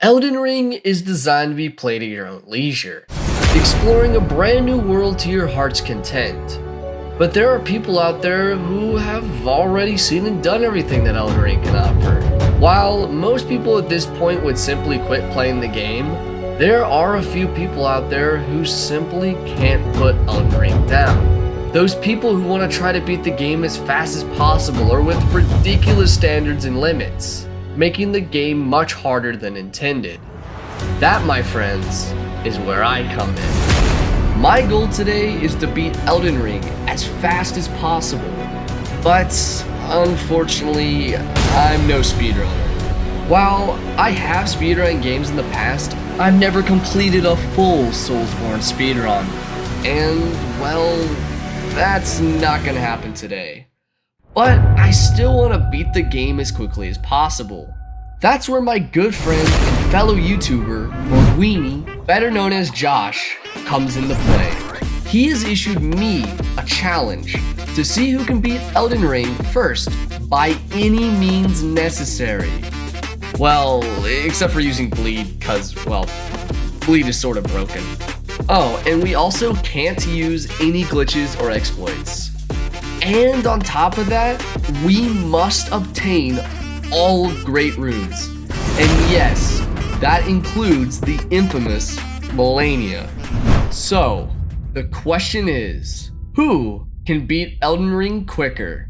Elden Ring is designed to be played at your own leisure, exploring a brand new world to your heart's content. But there are people out there who have already seen and done everything that Elden Ring can offer. While most people at this point would simply quit playing the game, there are a few people out there who simply can't put Elden Ring down. Those people who want to try to beat the game as fast as possible or with ridiculous standards and limits, making the game much harder than intended. That, my friends, is where I come in. My goal today is to beat Elden Ring as fast as possible, but unfortunately, I'm no speedrunner. While I have speedrun games in the past, I've never completed a full Soulsborne speedrun, and well, that's not gonna happen today. But I still want to beat the game as quickly as possible. That's where my good friend and fellow YouTuber, Gorguinni, better known as Josh, comes into play. He has issued me a challenge to see who can beat Elden Ring first by any means necessary. Well, except for using bleed, cause, well, bleed is sort of broken. Oh, and we also can't use any glitches or exploits. And on top of that, we must obtain all great runes. And yes, that includes the infamous Malenia. So, the question is, who can beat Elden Ring quicker?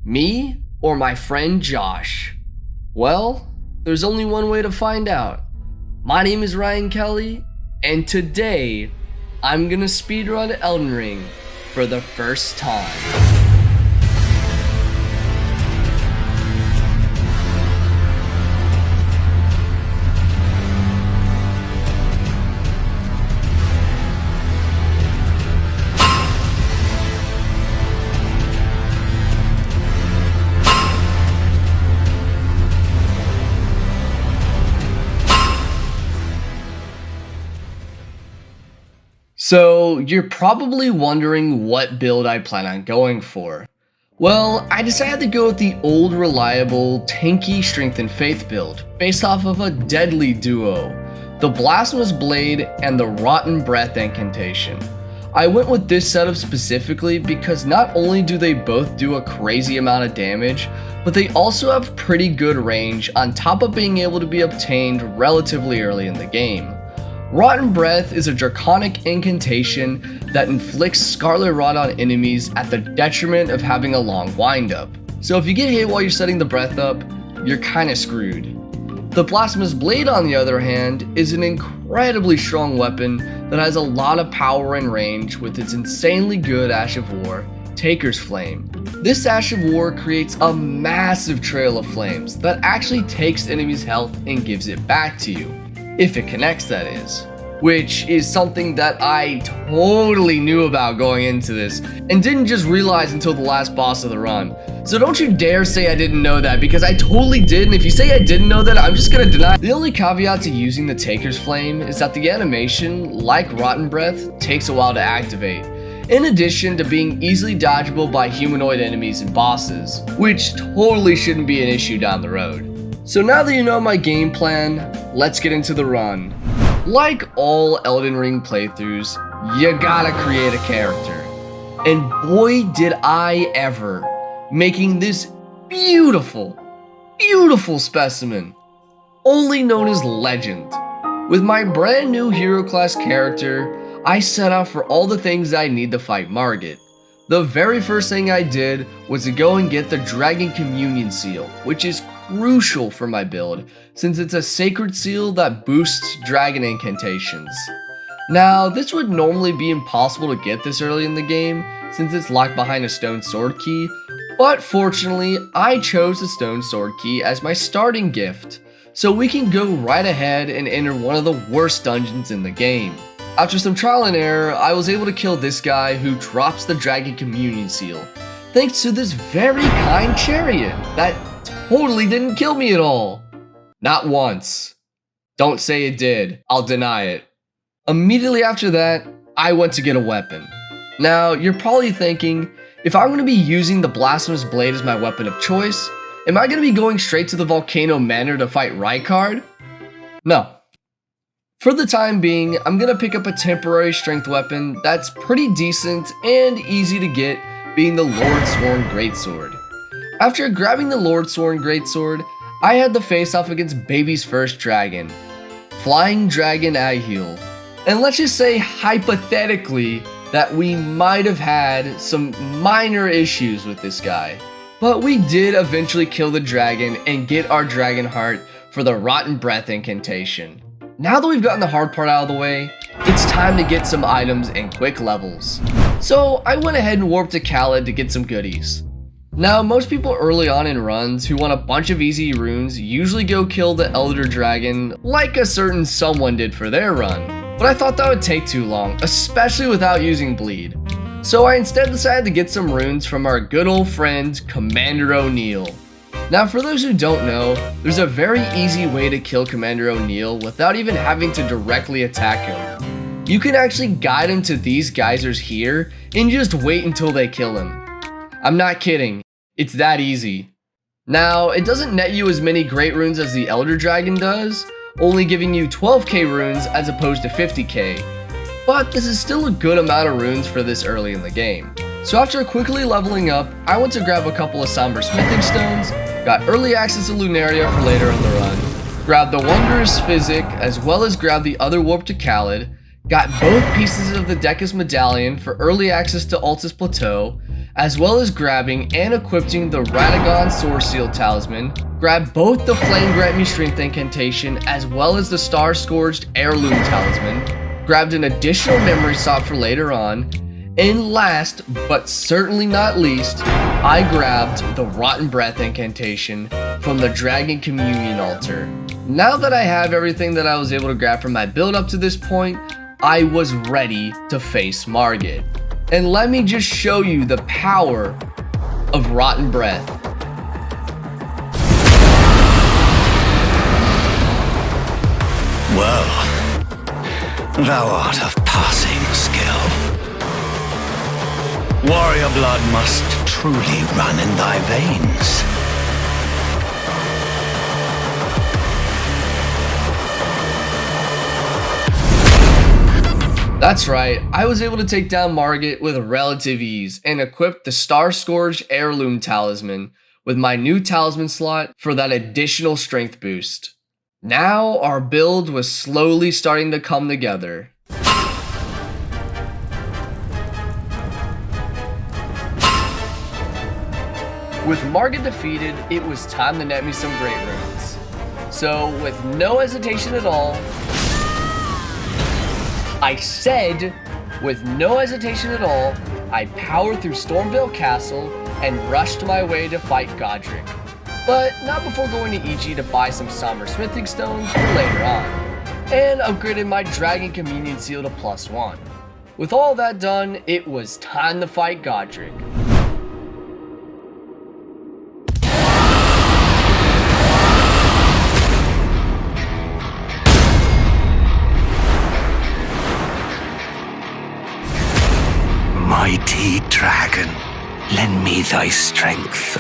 Me or my friend Josh? Well, there's only one way to find out. My name is Ryan Kelly, and today, I'm gonna speedrun Elden Ring for the first time. So, you're probably wondering what build I plan on going for. Well, I decided to go with the old reliable, tanky strength and faith build, based off of a deadly duo, the Blasphemous Blade and the Rotten Breath incantation. I went with this setup specifically because not only do they both do a crazy amount of damage, but they also have pretty good range on top of being able to be obtained relatively early in the game. Rotten Breath is a draconic incantation that inflicts Scarlet Rot on enemies at the detriment of having a long windup. So if you get hit while you're setting the breath up, you're kinda screwed. The Blasphemous Blade, on the other hand, is an incredibly strong weapon that has a lot of power and range with its insanely good Ash of War, Taker's Flame. This Ash of War creates a massive trail of flames that actually takes enemies' health and gives it back to you. If it connects, that is. Which is something that I totally knew about going into this, and didn't just realize until the last boss of the run. So don't you dare say I didn't know that, because I totally did, and if you say I didn't know that, I'm just gonna deny. The only caveat to using the Taker's Flame is that the animation, like Rotten Breath, takes a while to activate, in addition to being easily dodgeable by humanoid enemies and bosses, which totally shouldn't be an issue down the road. So now that you know my game plan, let's get into the run. Like all Elden Ring playthroughs, you gotta create a character. And boy did I ever, making this beautiful, beautiful specimen, only known as Legend. With my brand new hero class character, I set out for all the things I need to fight Margit. The very first thing I did was to go and get the Dragon Communion Seal, which is crucial for my build, since it's a sacred seal that boosts dragon incantations. Now, this would normally be impossible to get this early in the game, since it's locked behind a stone sword key, but fortunately, I chose the stone sword key as my starting gift, so we can go right ahead and enter one of the worst dungeons in the game. After some trial and error, I was able to kill this guy who drops the Dragon Communion Seal, thanks to this very kind chariot that totally didn't kill me at all. Not once. Don't say it did, I'll deny it. Immediately after that, I went to get a weapon. Now, you're probably thinking, if I'm going to be using the Blasphemous Blade as my weapon of choice, am I going to be going straight to the Volcano Manor to fight Rykard? No. For the time being, I'm gonna pick up a temporary strength weapon that's pretty decent and easy to get, being the Lordsworn Greatsword. After grabbing the Lordsworn Greatsword, I had to face off against Baby's first dragon, Flying Dragon Ahil. And let's just say hypothetically that we might have had some minor issues with this guy. But we did eventually kill the dragon and get our dragon heart for the Rotten Breath incantation. Now that we've gotten the hard part out of the way, it's time to get some items and quick levels. So I went ahead and warped to Khalid to get some goodies. Now, most people early on in runs who want a bunch of easy runes usually go kill the Elder Dragon like a certain someone did for their run. But I thought that would take too long, especially without using bleed. So I instead decided to get some runes from our good old friend, Commander O'Neill. Now, for those who don't know, there's a very easy way to kill Commander O'Neill without even having to directly attack him. You can actually guide him to these geysers here and just wait until they kill him. I'm not kidding, it's that easy. Now, it doesn't net you as many great runes as the Elder Dragon does, only giving you 12k runes as opposed to 50k. But this is still a good amount of runes for this early in the game. So after quickly leveling up, I went to grab a couple of Somber Smithing Stones, got early access to Lunaria for later in the run, grabbed the Wondrous Physic as well as grabbed the other warp to Khalid, got both pieces of the Decus Medallion for early access to Altus Plateau, as well as grabbing and equipping the Radagon Sword Seal Talisman, grabbed both the Flame Grant Me Strength Incantation as well as the Star Scourged Heirloom Talisman, grabbed an additional memory stop for later on, and last, but certainly not least, I grabbed the Rotten Breath Incantation from the Dragon Communion Altar. Now that I have everything that I was able to grab from my build up to this point, I was ready to face Margit. And let me just show you the power of Rotten Breath. Well, thou art of passing skill. Warrior blood must truly run in thy veins. That's right, I was able to take down Margit with relative ease and equip the Star Scourged Heirloom Talisman with my new talisman slot for that additional strength boost. Now our build was slowly starting to come together. With Margit defeated, it was time to net me some great runes. So with no hesitation at all, I said, with no hesitation at all, I powered through Stormvale Castle and rushed my way to fight Godric. But not before going to Ichi to buy some Somber Smithing Stones for later on, and upgraded my Dragon Communion Seal to +1. With all that done, it was time to fight Godric. Mighty dragon, lend me thy strength.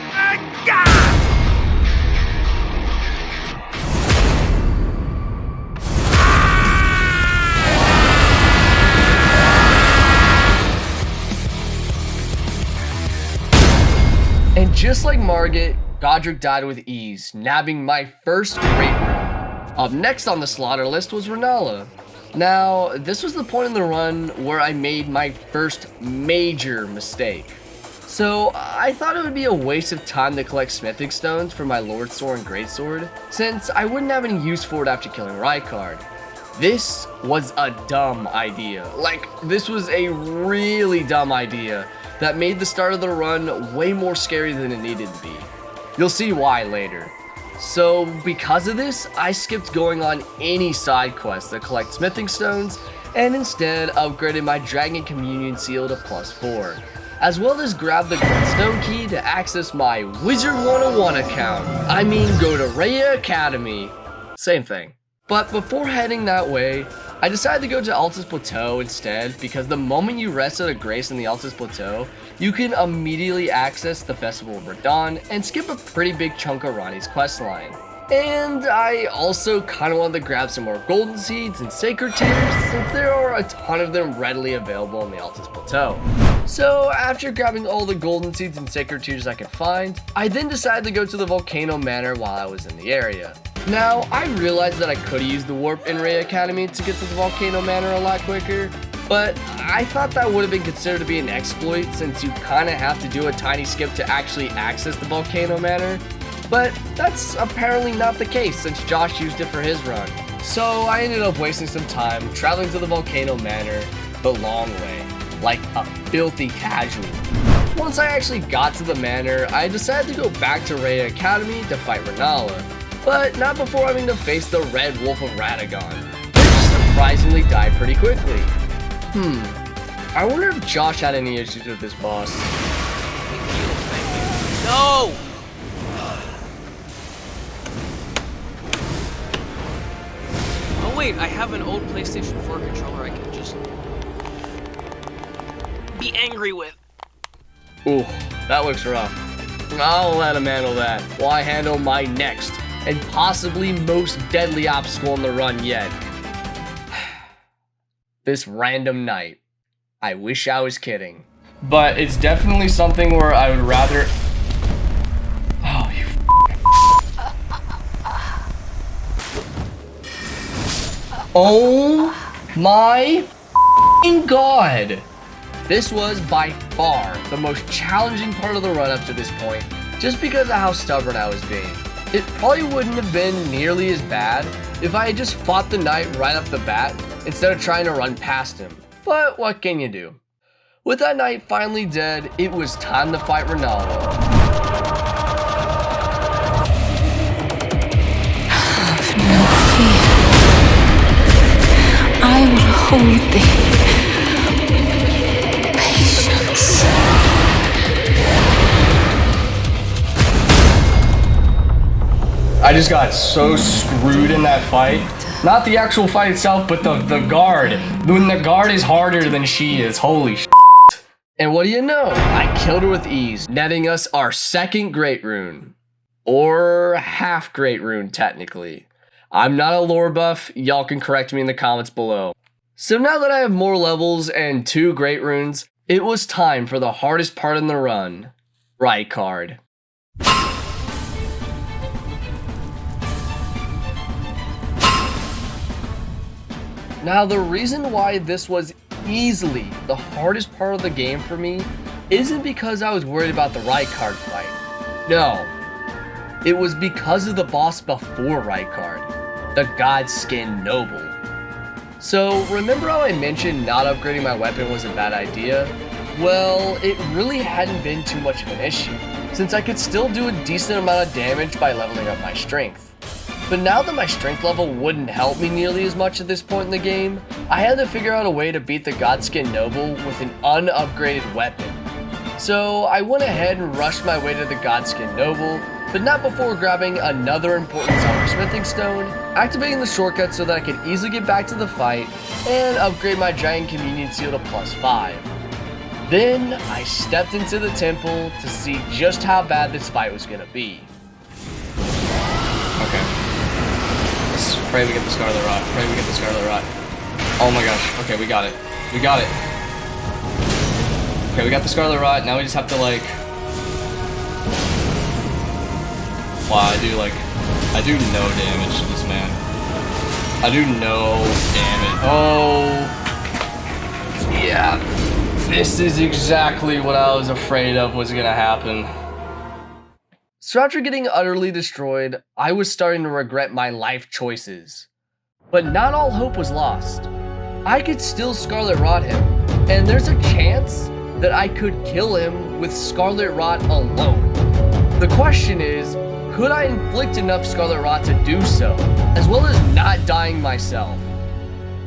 And just like Margit, Godric died with ease, nabbing my first great rune. Up next on the slaughter list was Renala. Now, this was the point in the run where I made my first major mistake. So, I thought it would be a waste of time to collect smithing stones for my Lordsworn Greatsword, since I wouldn't have any use for it after killing Rykard. This was a dumb idea. Like, this was a really dumb idea that made the start of the run way more scary than it needed to be. You'll see why later. So because of this, I skipped going on any side quests that collect smithing stones and instead upgraded my Dragon Communion Seal to +4, as well as grabbed the Glintstone Key to access my Wizard 101 account. I mean, go to Rhea Academy. Same thing. But before heading that way, I decided to go to Altus Plateau instead, because the moment you rest at a grace in the Altus Plateau, you can immediately access the Festival of Radon and skip a pretty big chunk of Ronnie's questline. And I also kind of wanted to grab some more golden seeds and sacred tears since there are a ton of them readily available on the Altus Plateau. So after grabbing all the golden seeds and sacred tears I could find, I then decided to go to the Volcano Manor while I was in the area. Now, I realized that I could have used the warp in Ray Academy to get to the Volcano Manor a lot quicker, but I thought that would have been considered to be an exploit since you kind of have to do a tiny skip to actually access the Volcano Manor. But that's apparently not the case since Josh used it for his run. So I ended up wasting some time traveling to the Volcano Manor the long way, like a filthy casual. Once I actually got to the manor, I decided to go back to Ray Academy to fight Renala, but not before having to face the Red Wolf of Radagon, which surprisingly died pretty quickly. I wonder if Josh had any issues with this boss. No! Oh wait, I have an old PlayStation 4 controller I can just be angry with. Ooh, that looks rough. I'll let him handle that while I handle my next and possibly most deadly obstacle in the run yet. This random night. I wish I was kidding. But it's definitely something where I would rather... Oh, you Oh my god! This was by far the most challenging part of the run up to this point, just because of how stubborn I was being. It probably wouldn't have been nearly as bad if I had just fought the knight right off the bat instead of trying to run past him. But what can you do? With that knight finally dead, it was time to fight Renala. Have no fear. I will hold thee. Patience. I just got so screwed in that fight. Not the actual fight itself, but the guard. When the guard is harder than she is, holy shit. And what do you know? I killed her with ease, netting us our second Great Rune. Or half Great Rune, technically. I'm not a lore buff, y'all can correct me in the comments below. So now that I have more levels and 2 Great Runes, it was time for the hardest part in the run, Rykard. Now the reason why this was easily the hardest part of the game for me isn't because I was worried about the Rykard fight. No, it was because of the boss before Rykard, the Godskin Noble. So remember how I mentioned not upgrading my weapon was a bad idea? Well, it really hadn't been too much of an issue, since I could still do a decent amount of damage by leveling up my strength. But now that my strength level wouldn't help me nearly as much at this point in the game, I had to figure out a way to beat the Godskin Noble with an unupgraded weapon. So I went ahead and rushed my way to the Godskin Noble, but not before grabbing another important Silversmithing Stone, activating the shortcut so that I could easily get back to the fight, and upgrade my Giant Communion Seal to +5. Then I stepped into the temple to see just how bad this fight was gonna be. Okay. Let's pray we get the Scarlet Rot. Pray we get the Scarlet Rot. Oh my gosh. Okay, we got it. We got it. Okay, we got the Scarlet Rot. Now we just have to like... Wow, I do no damage to this man. I do no damage. Oh. Yeah. This is exactly what I was afraid of was gonna happen. So after getting utterly destroyed, I was starting to regret my life choices. But not all hope was lost. I could still Scarlet Rot him, and there's a chance that I could kill him with Scarlet Rot alone. The question is, could I inflict enough Scarlet Rot to do so, as well as not dying myself?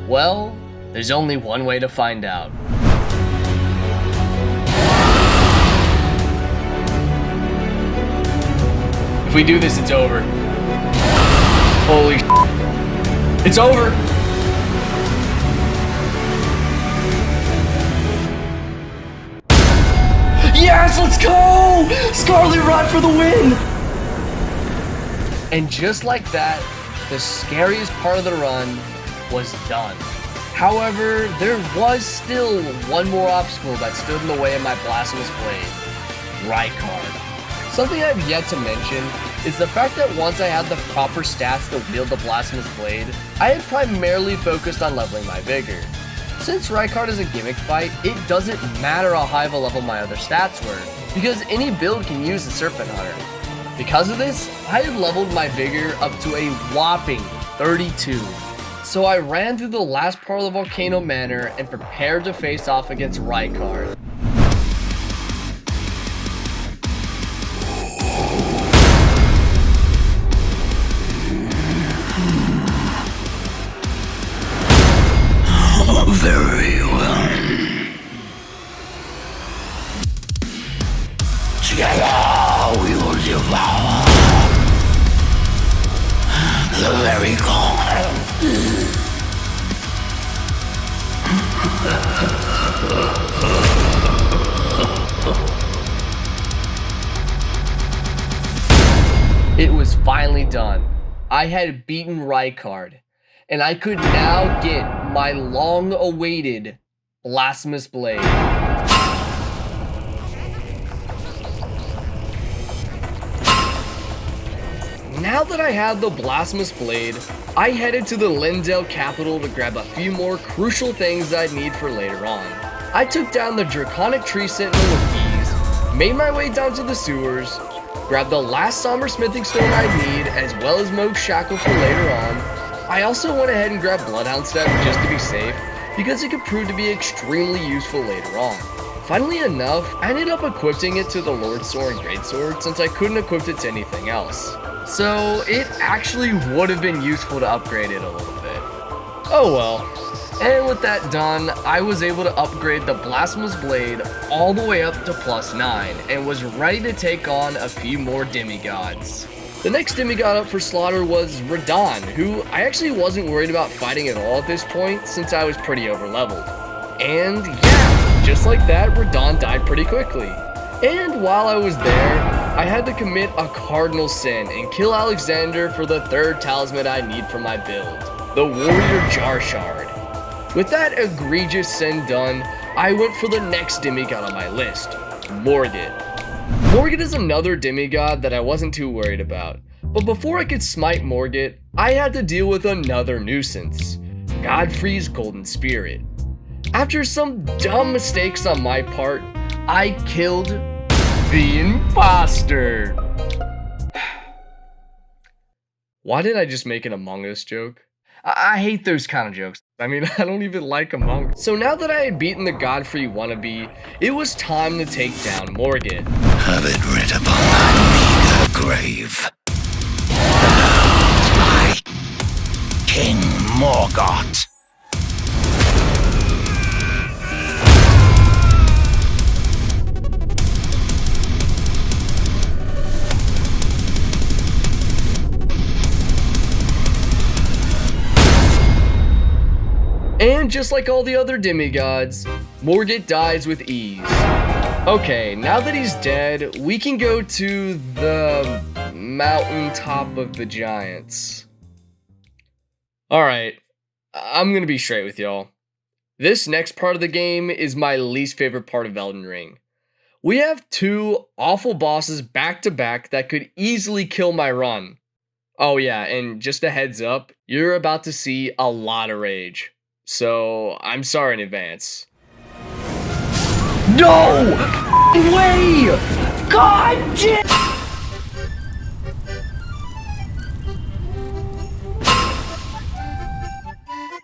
Well, there's only one way to find out. If we do this, it's over. Holy shit. It's over! Yes, let's go! Scarlet Rot for the win! And just like that, the scariest part of the run was done. However, there was still one more obstacle that stood in the way of my Blasphemous Blade: Rykard. Something I've yet to mention is the fact that once I had the proper stats to wield the Blasphemous Blade, I had primarily focused on leveling my vigor. Since Rykard is a gimmick fight, it doesn't matter how high of a level my other stats were, because any build can use the Serpent Hunter. Because of this, I had leveled my vigor up to a whopping 32. So I ran through the last part of the Volcano Manor and prepared to face off against Rykard. Very well. Together we will devour the very core. It was finally done. I had beaten Rykard, and I could now get my long-awaited Blasphemous Blade. Now that I had the Blasphemous Blade, I headed to the Lindale capital to grab a few more crucial things I'd need for later on. I took down the Draconic Tree Sentinel with ease, made my way down to the sewers, grabbed the last somber smithing stone I'd need, as well as Moog's Shackle for later on. I also went ahead and grabbed Bloodhound Step just to be safe, because it could prove to be extremely useful later on. Funnily enough, I ended up equipping it to the Lord Sword and Greatsword since I couldn't equip it to anything else. So it actually would have been useful to upgrade it a little bit. Oh well. And with that done, I was able to upgrade the Blasphemous Blade all the way up to +9 and was ready to take on a few more demigods. The next demigod up for slaughter was Radahn, who I actually wasn't worried about fighting at all at this point since I was pretty overleveled. And yeah, just like that, Radahn died pretty quickly. And while I was there, I had to commit a cardinal sin and kill Alexander for the third talisman I need for my build, the Warrior Jar Shard. With that egregious sin done, I went for the next demigod on my list, Morgott. Morgott is another demigod that I wasn't too worried about, but before I could smite Morgott, I had to deal with another nuisance, Godfrey's Golden Spirit. After some dumb mistakes on my part, I killed the imposter. Why did I just make an Among Us joke? I hate those kind of jokes. I mean, I don't even like Among Us. So now that I had beaten the Godfrey wannabe, it was time to take down Morgott. Have it writ upon thy meager grave. My King Morgott. And just like all the other demigods, Morgott dies with ease. Okay, now that he's dead, we can go to the mountaintop of the giants. Alright, I'm gonna be straight with y'all. This next part of the game is my least favorite part of Elden Ring. We have two awful bosses back to back that could easily kill my run. Oh yeah, and just a heads up, you're about to see a lot of rage. So, I'm sorry in advance. No way! God damn!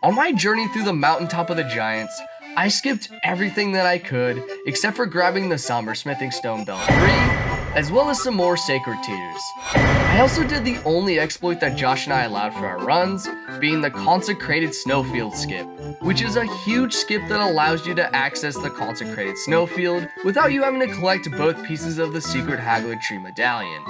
On my journey through the mountaintop of the giants, I skipped everything that I could except for grabbing the Somber Smithing Stone Belt 3, as well as some more Sacred Tears. I also did the only exploit that Josh and I allowed for our runs, being the Consecrated Snowfield skip, which is a huge skip that allows you to access the Consecrated Snowfield without you having to collect both pieces of the secret Hagglid Tree Medallion.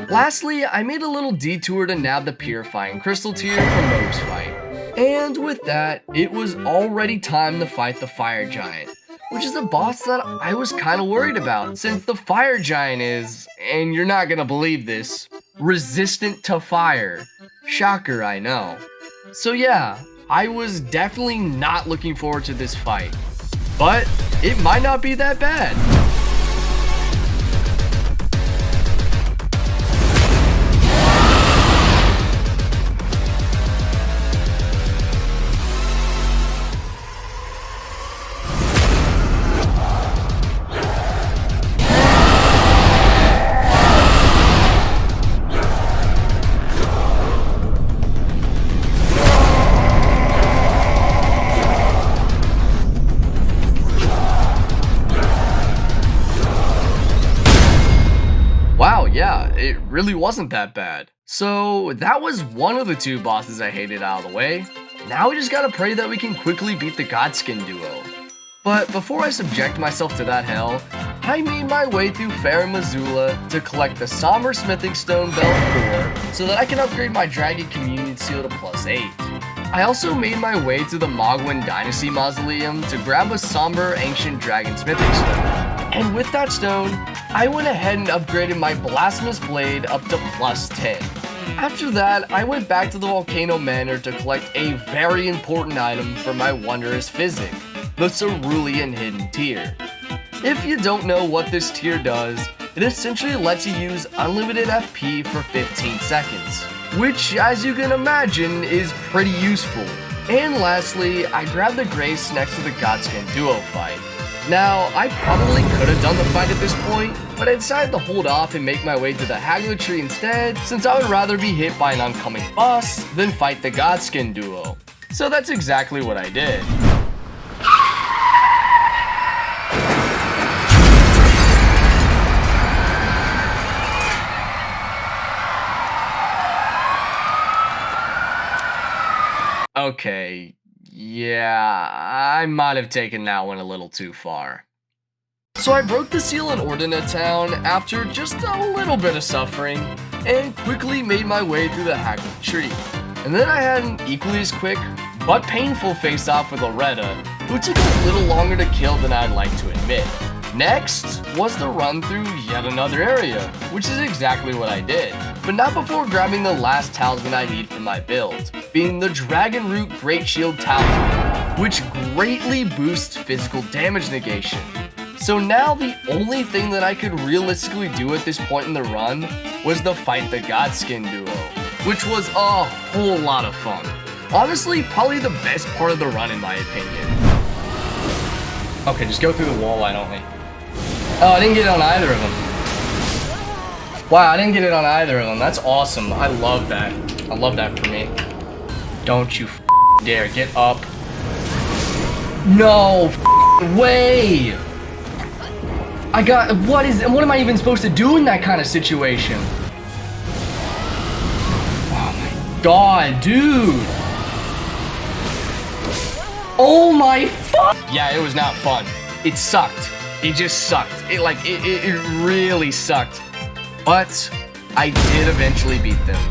Lastly, I made a little detour to nab the Purifying Crystal Tear from Moog's fight. And with that, it was already time to fight the Fire Giant, which is a boss that I was kind of worried about, since the Fire Giant is, and you're not gonna believe this, resistant to fire. Shocker, I know. So yeah, I was definitely not looking forward to this fight, but it might not be that bad. Wow, yeah, it really wasn't that bad. So that was one of the two bosses I hated out of the way. Now we just gotta pray that we can quickly beat the Godskin duo. But before I subject myself to that hell, I made my way through Fair and Missoula to collect the Somber Smithing Stone Belt 4 so that I can upgrade my Dragon Communion Seal to +8. I also made my way to the Mogwin Dynasty Mausoleum to grab a Somber Ancient Dragon Smithing Stone. And with that stone, I went ahead and upgraded my Blasphemous Blade up to +10. After that, I went back to the Volcano Manor to collect a very important item for my Wondrous Physic, the Cerulean Hidden Tear. If you don't know what this tier does, it essentially lets you use unlimited FP for 15 seconds, which, as you can imagine, is pretty useful. And lastly, I grabbed the Grace next to the Godskin duo fight. Now, I probably could have done the fight at this point, but I decided to hold off and make my way to the Haggler Tree instead, since I would rather be hit by an oncoming boss than fight the Godskin duo. So that's exactly what I did. Okay, yeah, I might have taken that one a little too far. So I broke the seal in Ordina Town after just a little bit of suffering, and quickly made my way through the Haggler Tree. And then I had an equally as quick, but painful face-off with Loretta, who took a little longer to kill than I'd like to admit. Next was the run through yet another area, which is exactly what I did, but not before grabbing the last talisman I need for my build, being the Dragon Root Great Shield Talisman, which greatly boosts physical damage negation. So now the only thing that I could realistically do at this point in the run was to fight the Godskin duo, which was a whole lot of fun. Honestly, probably the best part of the run in my opinion. Okay, just go through the wall, why don't we? Oh, I didn't get it on either of them. Wow, I didn't get it on either of them. That's awesome. I love that. I love that for me. Don't you dare get up. No way. What am I even supposed to do in that kind of situation? Oh my god, dude. Oh my fuck. Yeah, it was not fun. It sucked. It just sucked. It really sucked. But I did eventually beat them.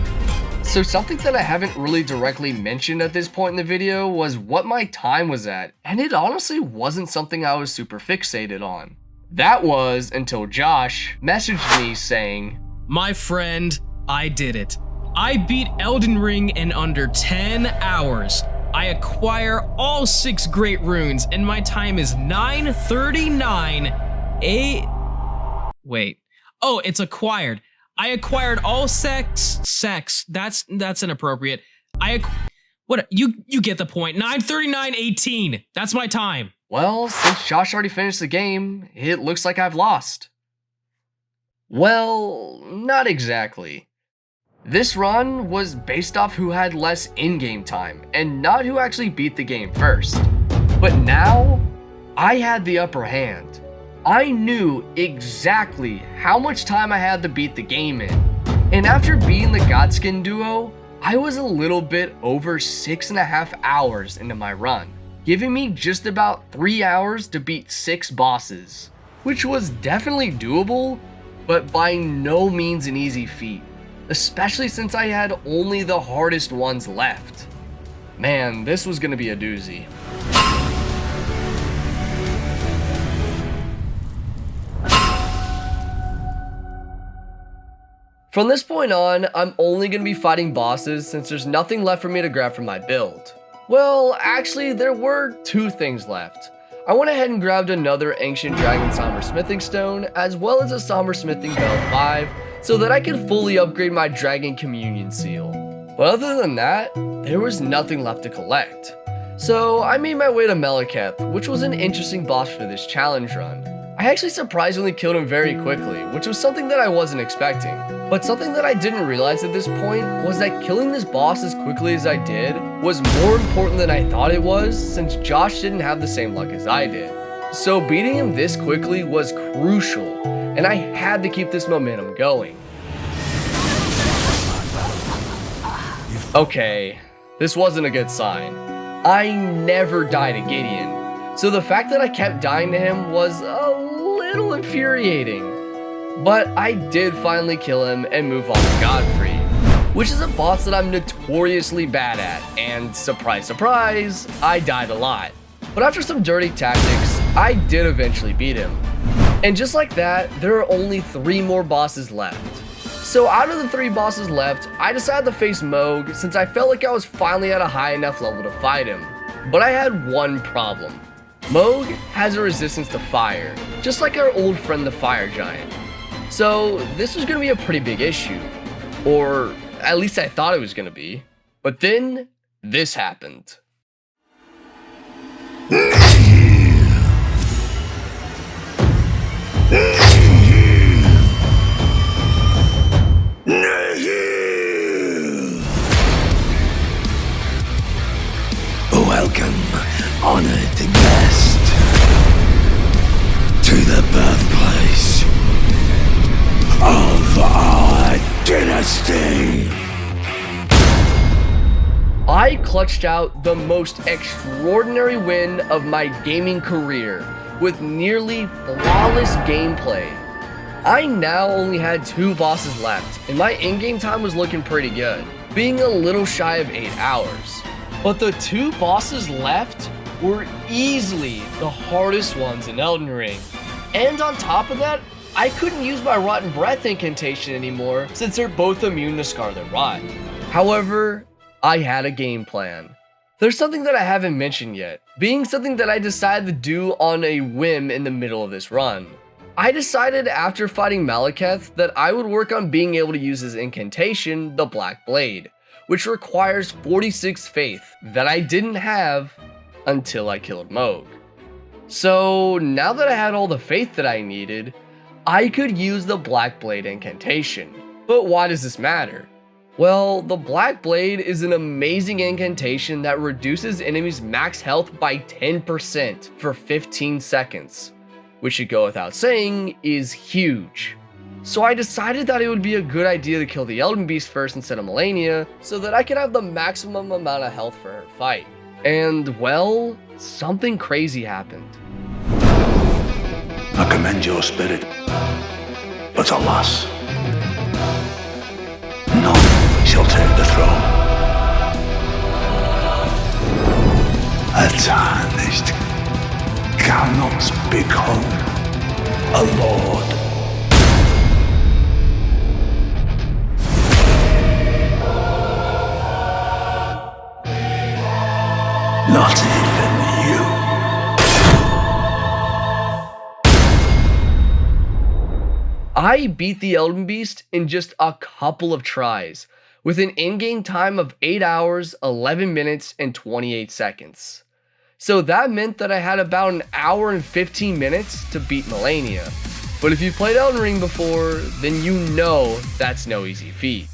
So something that I haven't really directly mentioned at this point in the video was what my time was at, and it honestly wasn't something I was super fixated on. That was until Josh messaged me saying, My friend, I did it. I beat Elden Ring in under 10 hours. I acquire all 6 great runes, and my time is 9:39. Wait. Oh, it's acquired. I acquired all sex. That's inappropriate. What? You get the point. 9:39:18. That's my time. well, since Josh already finished the game, it looks like I've lost. Well, not exactly. This run was based off who had less in-game time, and not who actually beat the game first. But now, I had the upper hand. I knew exactly how much time I had to beat the game in. And after beating the Godskin duo, I was a little bit over 6.5 hours into my run, giving me just about 3 hours to beat 6 bosses, which was definitely doable, but by no means an easy feat, especially since I had only the hardest ones left. Man, this was gonna be a doozy. From this point on, I'm only going to be fighting bosses since there's nothing left for me to grab from my build. Well, actually, there were 2 things left. I went ahead and grabbed another Ancient Dragon Somber Smithing Stone, as well as a Somber Smithing Bell 5, so that I could fully upgrade my Dragon Communion Seal. But other than that, there was nothing left to collect. So I made my way to Malekith, which was an interesting boss for this challenge run. I actually surprisingly killed him very quickly, which was something that I wasn't expecting. But something that I didn't realize at this point was that killing this boss as quickly as I did was more important than I thought it was, since Josh didn't have the same luck as I did. So beating him this quickly was crucial, and I had to keep this momentum going. Okay, this wasn't a good sign. I never died to Gideon, so the fact that I kept dying to him was a little infuriating. But I did finally kill him and move on to Godfrey, which is a boss that I'm notoriously bad at, and surprise surprise, I died a lot. But after some dirty tactics, I did eventually beat him. And just like that, there are only 3 more bosses left. So out of the 3 bosses left, I decided to face Mohg since I felt like I was finally at a high enough level to fight him. But I had one problem. Mohg has a resistance to fire, just like our old friend the Fire Giant. So this was going to be a pretty big issue, or at least I thought it was going to be. But then this happened. Welcome, honored guest, to the birthplace of our dynasty. I clutched out the most extraordinary win of my gaming career with nearly flawless gameplay. I now only had 2 bosses left, and my in-game time was looking pretty good, being a little shy of 8 hours. But the 2 bosses left were easily the hardest ones in Elden Ring. And on top of that, I couldn't use my Rotten Breath incantation anymore since they're both immune to Scarlet Rot. However, I had a game plan. There's something that I haven't mentioned yet, being something that I decided to do on a whim in the middle of this run. I decided after fighting Malekith that I would work on being able to use his incantation, the Black Blade, which requires 46 faith that I didn't have until I killed Mohg. So now that I had all the faith that I needed, I could use the Black Blade incantation. But why does this matter? Well, the Black Blade is an amazing incantation that reduces enemies' max health by 10% for 15 seconds, which should go without saying is huge. So I decided that it would be a good idea to kill the Elden Beast first instead of Malenia, so that I could have the maximum amount of health for her fight. And well, something crazy happened. I commend your spirit, but alas, none shall take the throne. A tarnished cannot become a lord. Not even you. I beat the Elden Beast in just a couple of tries, with an in-game time of 8 hours, 11 minutes, and 28 seconds. So that meant that I had about an hour and 15 minutes to beat Malenia. But if you've played Elden Ring before, then you know that's no easy feat.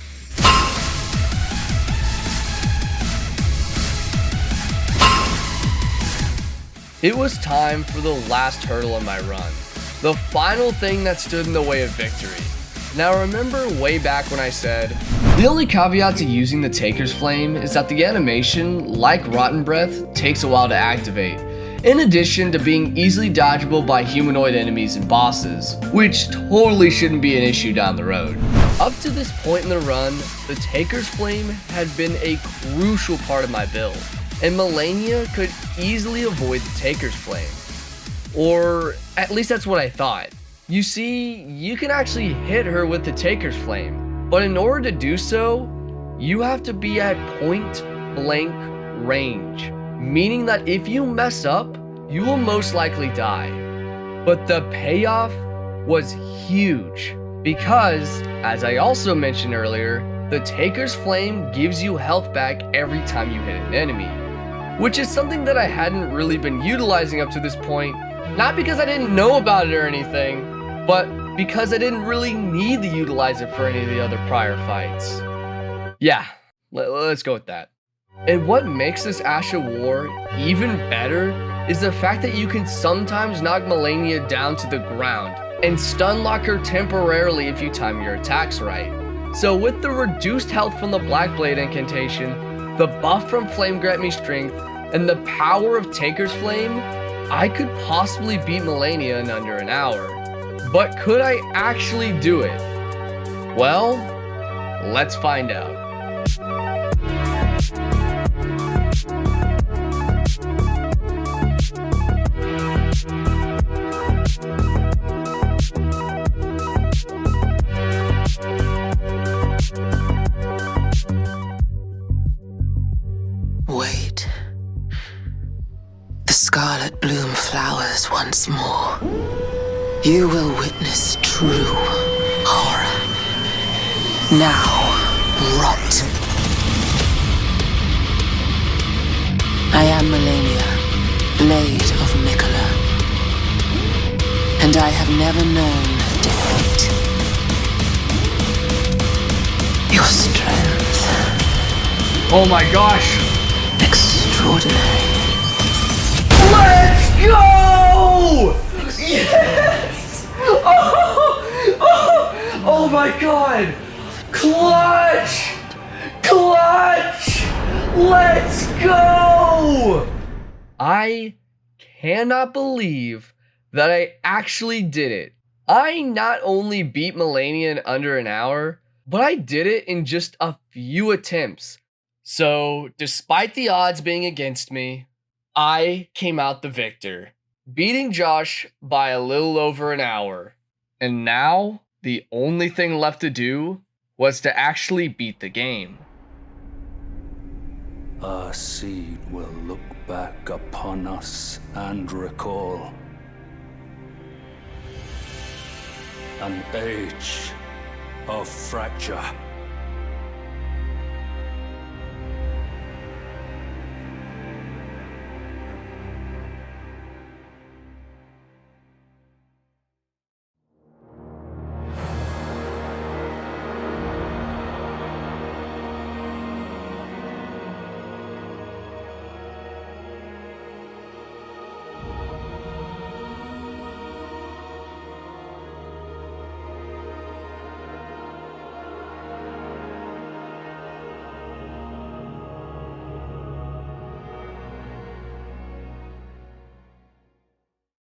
It was time for the last hurdle of my run, the final thing that stood in the way of victory. Now remember way back when I said, the only caveat to using the Taker's Flame is that the animation, like Rotten Breath, takes a while to activate, in addition to being easily dodgeable by humanoid enemies and bosses, which totally shouldn't be an issue down the road. Up to this point in the run, the Taker's Flame had been a crucial part of my build, and Malenia could easily avoid the Taker's Flame. Or at least that's what I thought. You see, you can actually hit her with the Taker's Flame, But in order to do so, you have to be at point blank range, meaning that if you mess up, you will most likely die. But the payoff was huge because, as I also mentioned earlier, the Taker's Flame gives you health back every time you hit an enemy, which is something that I hadn't really been utilizing up to this point, not because I didn't know about it or anything, but because I didn't really need to utilize it for any of the other prior fights. Yeah, let's go with that. And what makes this Ash of War even better is the fact that you can sometimes knock Malenia down to the ground and stun lock her temporarily if you time your attacks right. So with the reduced health from the Black Blade incantation, the buff from Flame Grant Me Strength, and the power of Taker's Flame, I could possibly beat Malenia in under an hour. But could I actually do it? Well, let's find out. Wait. The scarlet bloom flowers once more. You will witness true horror. Now, rot. I am Malenia, Blade of Mikola, and I have never known defeat. Your strength. Oh my gosh! Extraordinary. Let's go! Yes! Oh my god! Clutch! Clutch! Let's go! I cannot believe that I actually did it. I not only beat Malenia in under an hour, but I did it in just a few attempts. So, despite the odds being against me, I came out the victor, beating Josh by a little over an hour. And now, the only thing left to do was to actually beat the game. Our seed will look back upon us and recall an age of fracture.